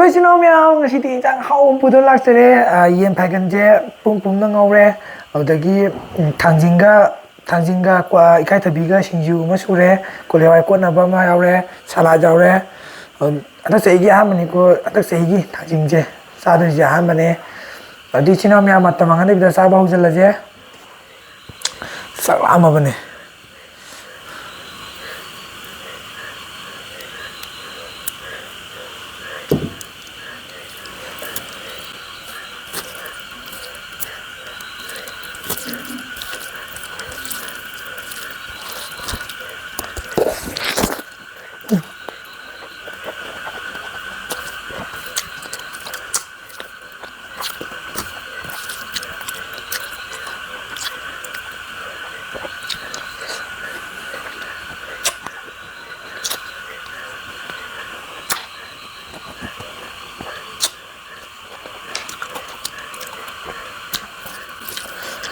이친놈이야 ngasi디 인장 하움 부들 락스레 yen 파이건제 뿡뿡 ngawre adagi thangjinga kwa ikai thabiga singju ma sure kolewai ko na ba ma yaure sala jaure adak seigi hamani ko adak seigi thangjingje sadri ja hamane adi chinomya matamangane bida sa ba hujalaje salama bane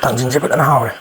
당진제 받아 나오래.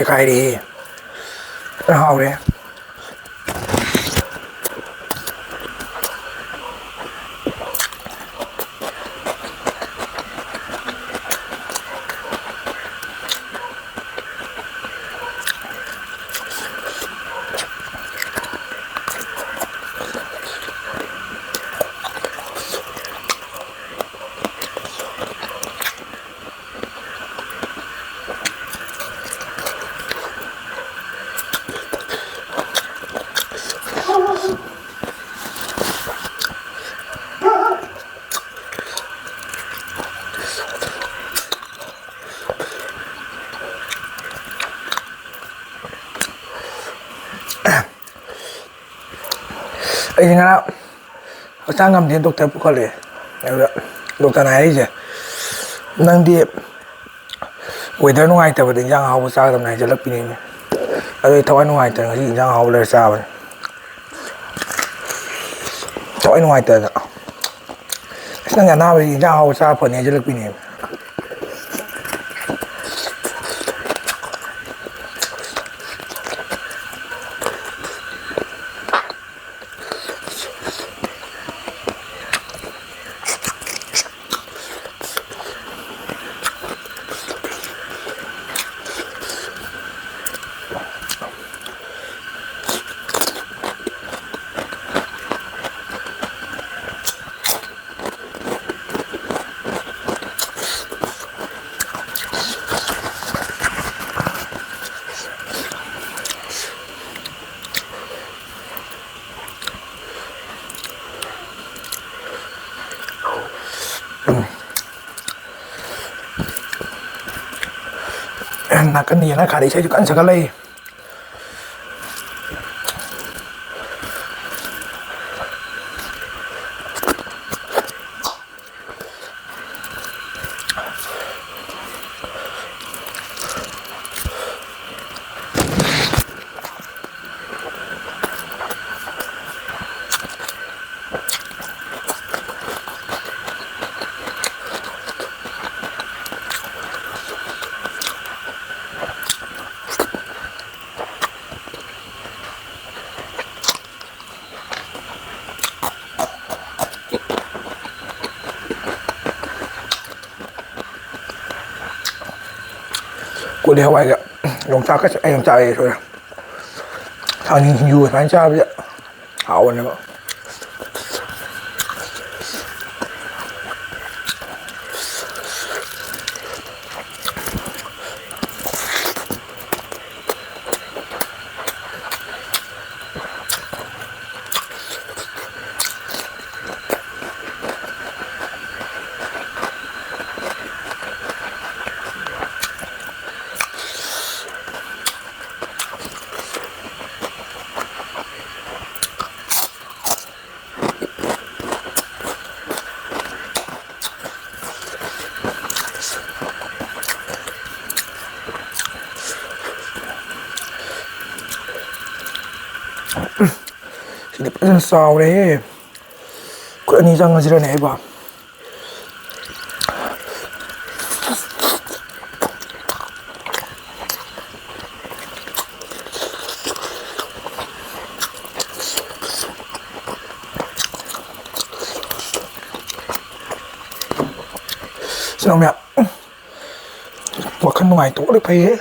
Cái đi hầu đấy ấy nga ở sang ngầm thiên doctor phụ khoa doctor này chứ năng đi weather nuai ta berdeng yang hau sa tam này cho lấp pin ấy thoi nuai ta cái yang hauเลยsa vậy thoi nuai ta năng nhà nào thì yang hau sa phần này cho lấp pin ꯅꯥꯀꯟꯗ ꯈꯥꯗꯤ ꯏꯁꯩꯁꯨ ꯀꯟꯅ ꯁꯛꯒꯠꯂꯛꯏ ꯀꯣꯂꯤ ꯍꯋꯥꯏꯒ ꯌꯣꯡꯆꯥꯛꯀ ꯑꯩ ꯌꯥꯝ ꯆꯥꯔꯛꯑꯦ ꯁꯣꯏꯔꯦ ꯊꯥꯡꯖꯤꯡ ꯁꯤꯡꯖꯨ ꯁꯨꯃꯥꯏꯅ ꯆꯥꯕꯁꯦ ꯍꯥꯎꯕꯅꯦꯕ ꯁꯤꯗꯤ ꯐꯖꯅ ꯆꯥꯎꯔꯦꯍꯦ ꯈꯨꯠ ꯑꯅꯤ ꯆꯪꯉꯁꯤꯔꯅꯦ ꯑꯩꯕꯣ ꯁꯤꯅ ꯋꯥꯈꯜ ꯅꯨꯡꯉꯥꯏꯊꯣꯛꯑꯗꯤ ꯐꯩꯍꯦ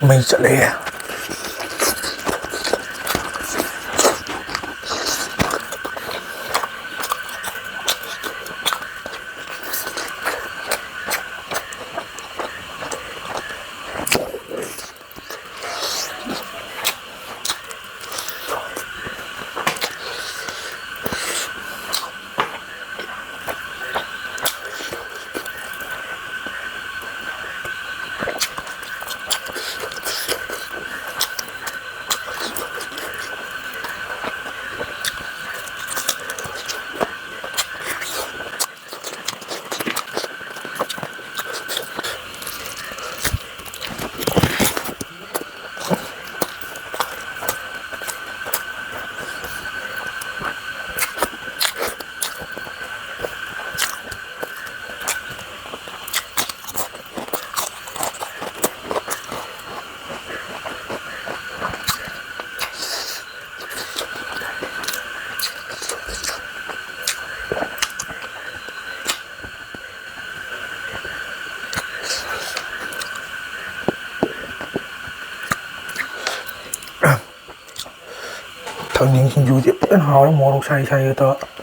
ꯃꯩ ꯆꯠꯂꯦ ꯊꯥꯡꯖꯤꯡ ꯁꯤꯡꯖꯨꯁꯦ ꯐꯖꯅ ꯍꯥꯎꯔꯦ ꯃꯣꯔꯣꯛ ꯁꯥꯔꯤ ꯁꯥꯔꯤꯒ ꯇꯧꯔꯒ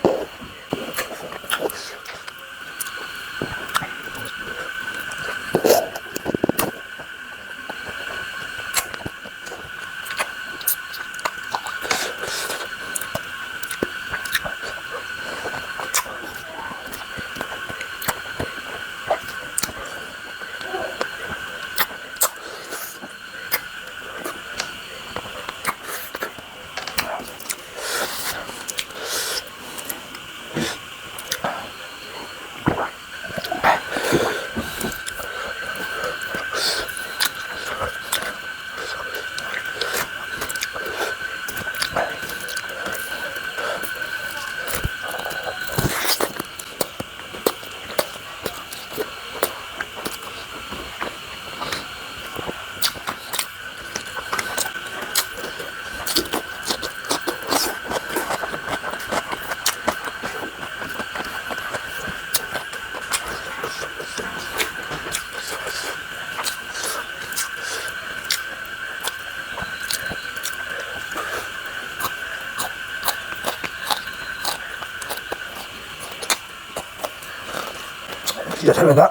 ꯆꯠꯁꯜꯂꯒ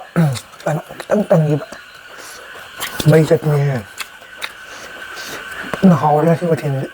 ꯁꯨꯃꯥꯏꯅ ꯈꯤꯇꯪ ꯇꯪꯈꯤꯕ ꯃꯩ ꯆꯠꯄꯅꯦ ꯍꯥꯎꯔꯦ ꯉꯁꯤ ꯃꯊꯦꯜꯁꯦ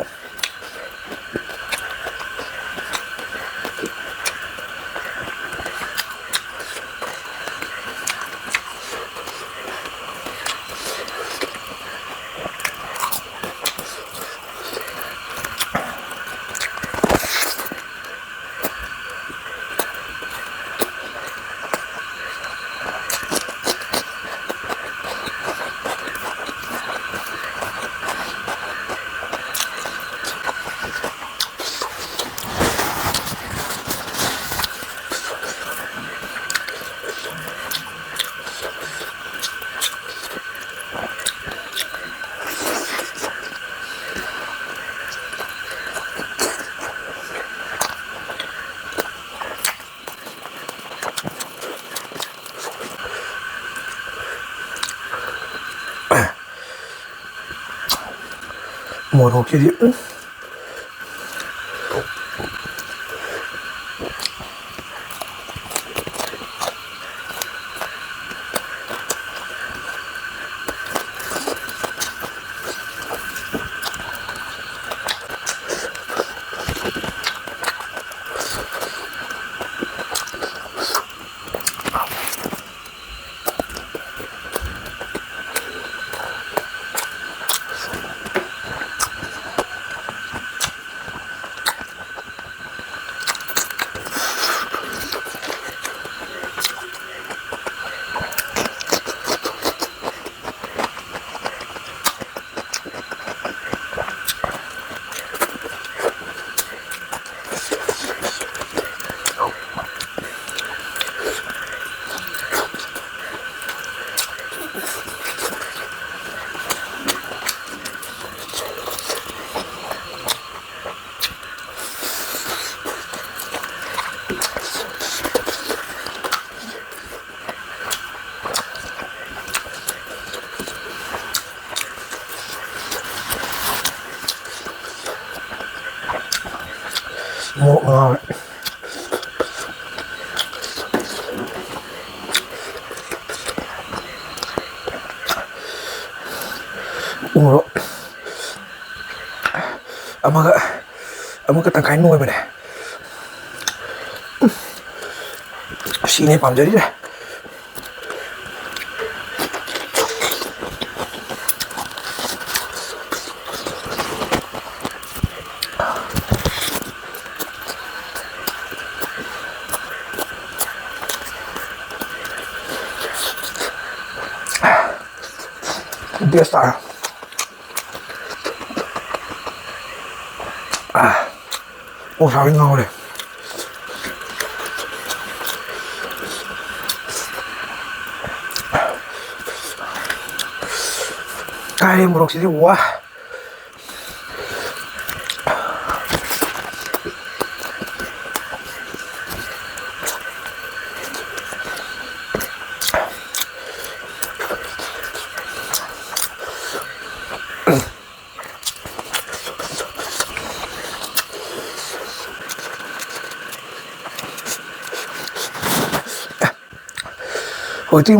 모로끼리 뭐 ꯎꯃꯣꯔꯣꯛ ꯑꯃꯒ ꯇꯪꯈꯥꯏ ꯅꯣꯏꯕꯅꯦ ꯁꯤꯅꯦ ꯄꯥꯝꯖꯔꯤꯁꯦ Best are 사위 나오래 아이 무럭시지 와 ꯍꯧꯖꯤꯛꯇꯤ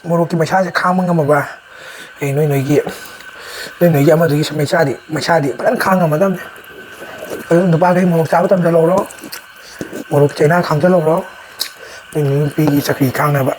ꯃꯣꯔꯣꯛꯀꯤ ꯃꯩꯁꯥꯁꯦ ꯈꯥꯡꯕ ꯉꯝꯃꯕ ꯅꯣꯏꯒꯤ ꯑꯃꯗꯨꯒꯤ ꯃꯩꯁꯥꯗꯤ ꯐꯖꯅ ꯈꯥꯡ ꯉꯝꯃꯗꯕꯅꯦ ꯑꯗꯨ ꯅꯨꯄꯥꯈꯩ ꯃꯣꯔꯣꯛ ꯆꯥꯕ ꯇꯝꯖꯜꯍꯧꯔꯣ ꯃꯣꯔꯣꯛ ꯆꯩꯅꯥ ꯈꯥꯡꯖꯜꯍꯧꯔꯣ ꯅꯣꯏ ꯅꯨꯄꯤꯒꯤ ꯆꯀ꯭ꯔꯤ ꯈꯥꯡꯅꯕ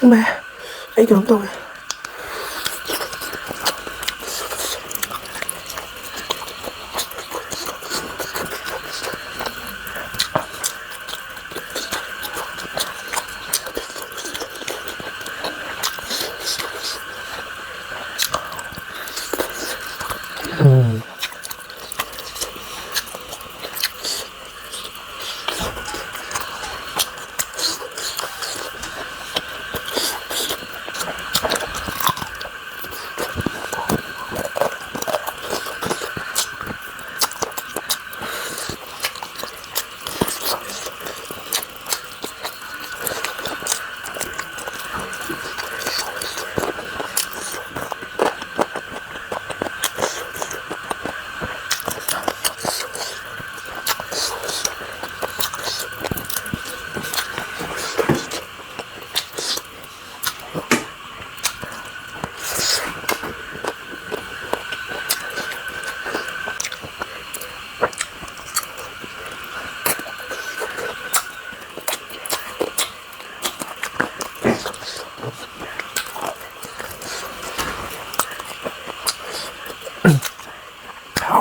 mẹ ấy kiểu tôi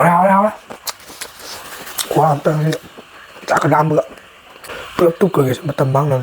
hào đó quá tầng chả có đam bữa bữa tu cười mà tầm băng rồi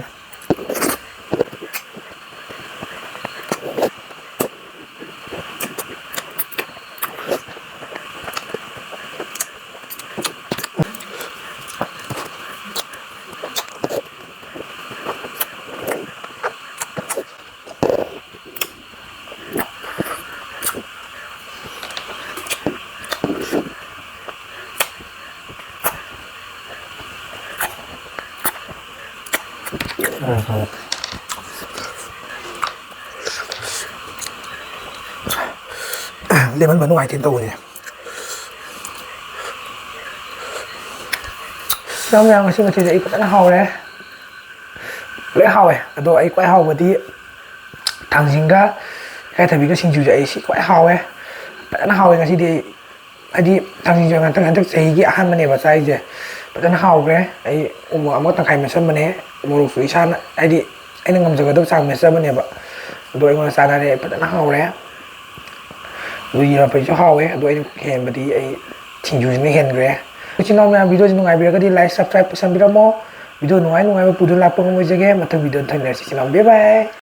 để mình ngoài trên tù này xong rồi xin thì đấy cũng đã hầu đấy lễ hầu này tôi ấy quay hầu một tí thằng gì cái thời bị cái sinh chủ dậy sĩ quay hầu ấy bạn hầu này thì đi thằng gì cho ngàn thằng chắc gì cái ăn mà này vào say gì bạn hầu cái ấy một thằng khai mà sân mà này một lục suy san ấy đi anh đang ngầm giờ tôi sang mà sân mà này bạn tôi ngồi sang này bạn hầu đấy vì là phải cho hầu ấy tôi hẹn một tí ấy sinh chủ này hẹn cái Xin chào mọi video nung video di like subscribe pesan bira mo video nung ay nung ay video lapang mo jage matang video tan bye bye